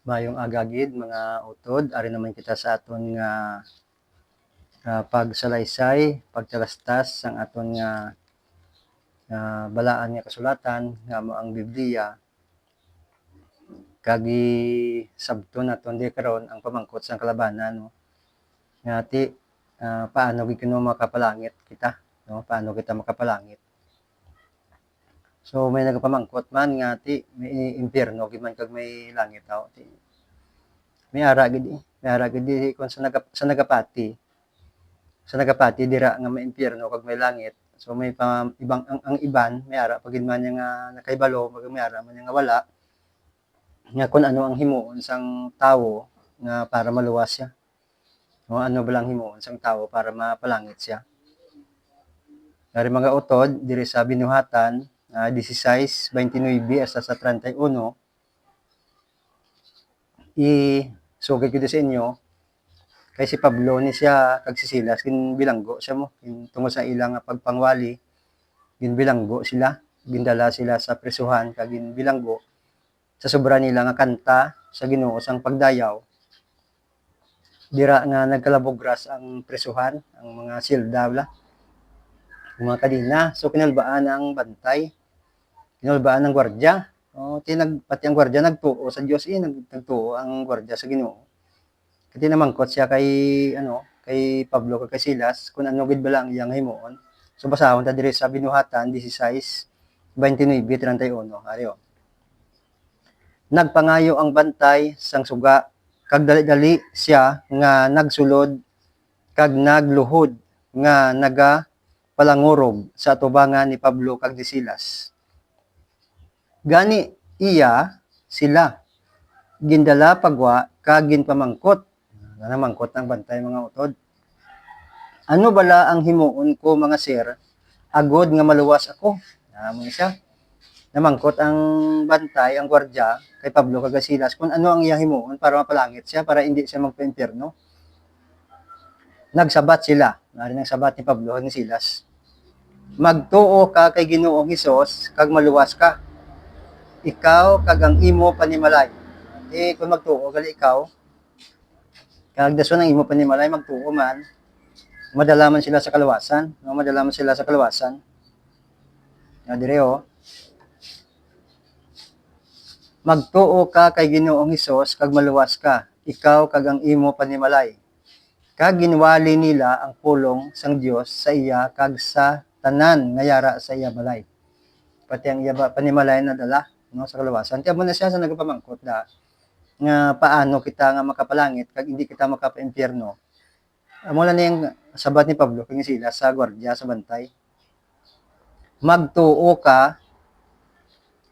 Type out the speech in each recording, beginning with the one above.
Mayong agagid mga utod, ari naman kita sa aton nga pagsalaysay, pagtalastas sang aton nga balaan nga kasulatan nga mao ang Biblia. Kagi sabton naton di karon ang pamangkot sang kalabanan, no? Nga ti paano gid kuno makapalangit kita, no? Paano kita makapalangit. So may nagapamangkot man nga ti may impyerno gid man kag may langit aw ti. May ara gid kon sa nagapati. Sa nagapati dira nga may impyerno kag may langit. So may ibang ang iban may ara pagid man nga nakahibalo may ara man nga wala. Nga kung ano ang himuon sang tawo nga para maluwas siya. O ano ba lang himuon sang tawo para mapalangit siya. Dari mga utod diri sa binuhatan 16:29 hasta sa 31 sugid ko sa inyo kay si Pablo ni siya kag si Silas ginbilanggo siya mo tungod sa ilang pagpangwali ginbilanggo sila gindala sila sa presuhan kag ginbilanggo sa sobra nila nga kanta sa Ginoo sang pagdayaw dira nga nagkalabogras ang presuhan ang mga silda bla mga kadina so kinalbaan ang bantay kinalbaan ng gwardiya pati ang gwardiya nagtuo sa Dios nagtuo ang gwardiya sa Ginoo kati namangkot siya kay Pablo kay Silas kung ano gid ba lang iyang himuon so basahon ta diri sa binuhatan 16:29-31 ariyo nagpangayo ang bantay sang suga kag dali-dali siya nga nagsulod kag nagluhod nga palangurog sa atubangan ni Pablo kag ni Silas. Gani iya sila gindala pagwa kag ginpamangkot. Namangkot ng bantay mga utod. Ano bala ang himuon ko mga sir? Agod nga maluwas ako. Namo siya. Namangkot ang bantay, ang gwardiya kay Pablo kag Silas kung ano ang iya himuon para mapalangit siya para hindi siya magpa-impyerno. Nagsabat sila. Nari nang sabat ni Pablo ni Silas. Magtuo ka kay Ginoong Hesus kag maluwas ka. Ikaw kag ang imo panimalay. Kung magtuo gali ikaw kag dason ang imo panimalay magtuo man madala man sila sa kaluwasan, no? Madala man sila sa kaluwasan. Na dire magtuo ka kay Ginoong Hesus kag maluwas ka. Ikaw kag ang imo panimalay. Kag ginwali nila ang pulong sang Dios sa iya kag sa tanan nga yara sa iya balay. Pati ang iya panimalay na dala no sa kaluwasan. Tiyan mo na siya sa nagpamangkot da nga paano kita nga makapalangit kag hindi kita makapa-impyerno. Amo na yung sabat ni Pablo kag ni Silas sa gwardiya sa bantay. Magtuo ka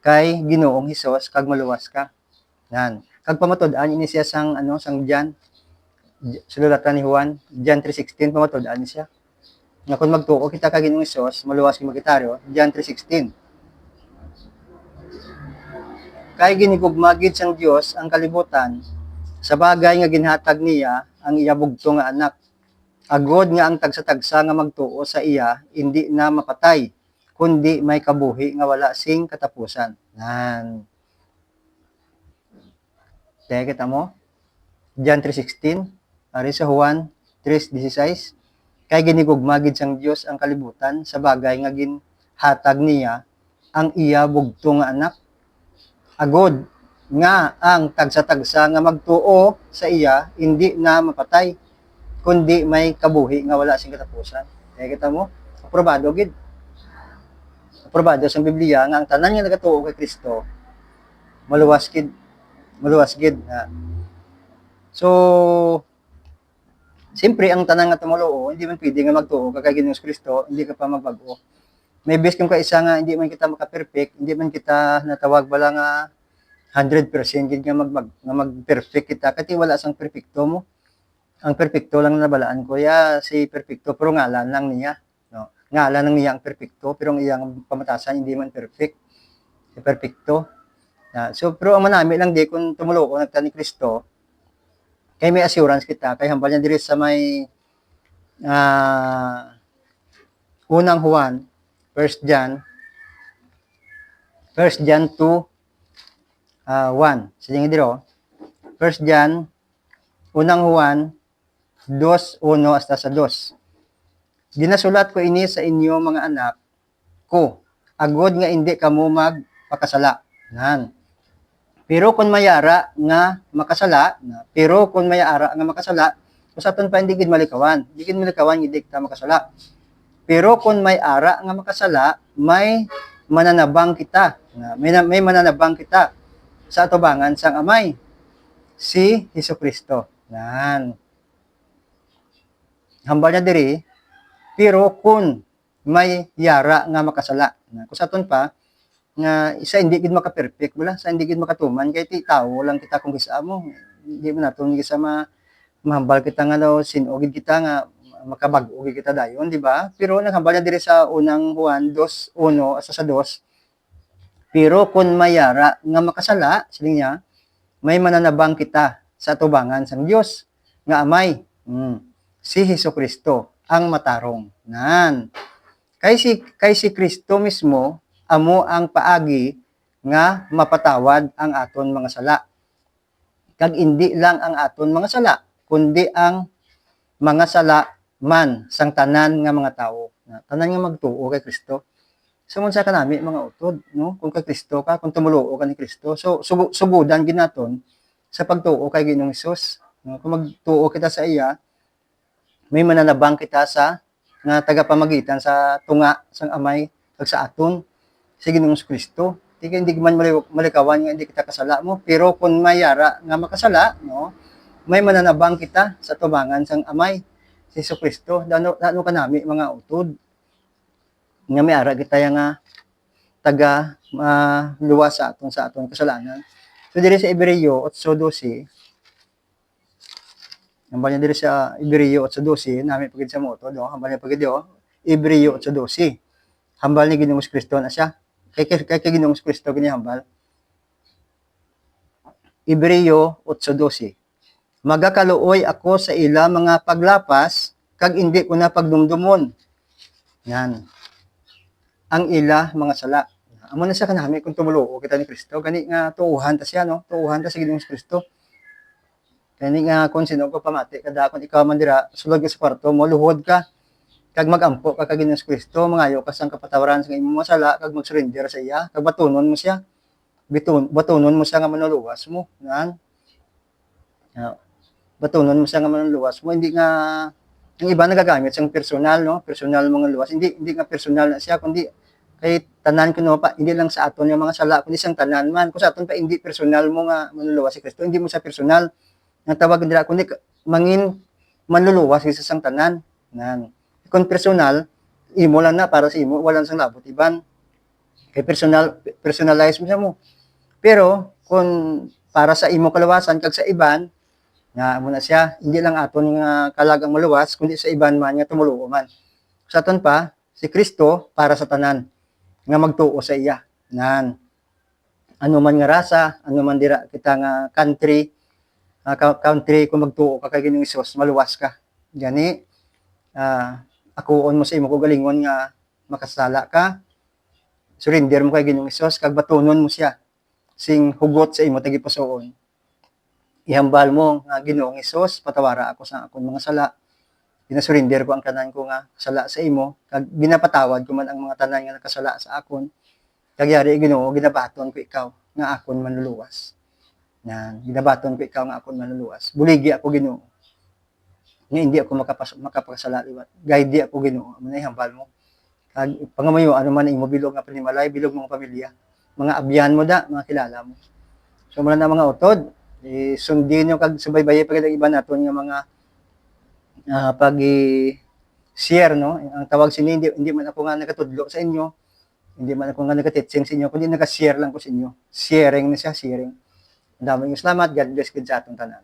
kay Ginoong Hesus kag maluwas ka. Yan. Kag pamatud-an ini siya sang sang John sulatan ni Juan, John 3:16 pamatud-an ni siya. Nga kung magtuo kita kag Ginoong Hesus, maluwas kita magitaryo, John 3:16. Kay ginigugmagid sang Dios ang kalibutan sa bagay nga ginhatag niya ang iya bugto nga anak. Agod nga ang tagsa-tagsa nga magtuo sa iya hindi na mapatay kundi may kabuhi nga wala sing katapusan. Nan. Kaya kita mo? John 3:16, ari sa Juan 3:16. Kay ginigugmagid sang Dios ang kalibutan sa bagay nga ginhatag niya ang iya bugto nga anak. Agod nga ang tagsa-tagsa nga magtuo sa iya hindi na mapatay kundi may kabuhi nga wala sing katapusan. Kaya kita mo? Aprobado gid. Aprobado sa Biblia nga ang tanan nga nagatuo kay Kristo maluwas gid so siyempre ang tanan nga tumuluo hindi man pwede nga magtuo kay Ginoong Kristo hindi ka pa magbago may best kung kaisa nga hindi man kita maka-perfect hindi man kita natawag bala nga 100% gid nga mag-perfect kita kasi wala sang perfecto mo ang perfecto lang na balaan ko si perfecto pero ngalan lang niya no ngalan ng niya ang perfecto pero ang iyang pamatasan hindi man perfect si perfecto so pero ang manami lang di kung tumulo ko nagta ni Kristo kay may assurance kita kay hambal niya diri sa may unang Juan 1 John 2 1 sige diro First John, unang Juan, 2:1 hasta sa 2. Ginasulat ko ini sa inyo mga anak ko, agod nga hindi kamo magpakasala. Nan. Pero kung mayara nga makasala, usaton pa hindi gid malikawan. Hindi gid malikawan hindi kita makasala. Pero kung may ara nga makasala, may mananabang kita. May mananabang kita sa atubangan sang Amay, si Hesukristo. Nan. Hambal niya diri, pero kung may yara nga makasala. Kusaton pa, nga isa hindi gid maka-perfect wala sa hindi gid makatuman kay ti tawo lang kita kung gisa mo hindi mo naton gisa mahambal kita nga daw sinugid kita nga makabag-o kita dayon di ba pero naghambal na diri sa unang Juan 2:1 asa sa 2 pero kun mayara nga makasala siling niya may mananabang kita sa tubangan sang Dios nga Amay si Hesukristo ang matarong nan kay si Kristo mismo amo ang paagi nga mapatawad ang aton mga sala. Kag hindi lang ang aton mga sala, kundi ang mga sala man sang tanan nga mga tawo. Tanan nga magtuo kay Kristo. Sumunsa ka nami mga utod, no? Kung kay Kristo ka, kung tumuluo ka ni Kristo. So sugudan ginaton sa pagtuo kay Ginoong Hesus. No? Kung magtuo kita sa iya, may mananabang kita sa nga tagapamagitan sa tunga sang Amay kag sa aton si Ginoong Kristo. Hindi man malikawan nga hindi kita kasala mo, pero kung mayara nga makasala, no, may mananabang kita sa tubangan sang Amay, si Kristo. Dano kanami mga utod nga may ara kita nga taga luwas sa aton kasalanan. So diri sa Hebreo 8:12, hambal niya diri sa Hebreo 8:12, nami pagid sa moto, no, hambal niya pagid Hebreo 8:12. Hambal ni Ginoong Kristo na siya. Kay Ginoong Kristo ginihambal. Hebreo 8:12. Magakaluoy ako sa ila mga paglapas kag hindi ko na pagdumdumon. Yan. Ang ila mga sala. Amo na siya kanami kung tumulo kita ni Kristo. Gani nga tuuhan ta siya no. Tuuhan ta sa Ginoong Kristo. Gani nga kung sino ko pamati kada kun ikaw man dira sulod ka sa kwarto mo luhod ka kag magampo ka kag Ginoong Kristo, mangayo ka sang kapatawaran sa imong masala kag mag-surrender sa iya, kag batunon mo siya. Batunon mo siya nga manuluwas mo, nan. Batunon mo siya nga manuluwas mo, hindi nga ang iba nagagamit sang personal, no? Personal mga luwas. Hindi nga personal na siya kundi kay tanan kuno pa, hindi lang sa aton yung mga sala kundi sang tanan man. Kung sa aton pa hindi personal mo nga manuluwas si Kristo, hindi mo siya personal. Nga tawag dira kundi mangin manluluwas sa sang tanan, nan. Kung personal, imo lang na para sa imo, walang sang labot iban. Kay personalize mo siya mo. Pero kung para sa imo kalawasan kag sa iban, nga mo na siya, hindi lang aton nga kalagang maluwas, kundi sa iban man nga tumuluo man. Sa aton pa, si Kristo para sa tanan nga magtuo sa iya. Nan. Ano man nga rasa, ano man dira kita nga country kung magtuo ka kay Ginoong Hesus, maluwas ka. Gani akuon mo sa imo kagalingon nga makasala ka, surrender mo kay Ginoong Hesus kag batunon mo siya sing hugot sa imo tagipusoon. Ihambal mo nga Ginoong Hesus, patawara ako sa akon mga sala. Ginasurrender ko ang tanan ko nga sala sa imo kag ginapatawad ko man ang mga tanan nga nakasala sa akon. Kag yari Ginoo, ginabaton ko ikaw nga akon manluluwas. Yan, ginabaton ko ikaw nga akon manluluwas. Buligi ako Ginoo. Nga hindi ako makapasala liwat. Guide ako Ginoo. Amo na ihambal mo. Kag pangamayo ano man imo bilog nga panimalay, bilog mong pamilya. Mga abyan mo da, mga kilala mo. So mula na mga utod, sundin yung kag subaybaye pagid ang iba naton nga mga pag-share no. Ang tawag sini hindi man ako nga nagatudlo sa inyo. Hindi man ako nga nagatitsing sa inyo, kundi naka-share lang ko sa inyo. Sharing na siya, sharing. Ang dami salamat. God bless gid sa atong tanan.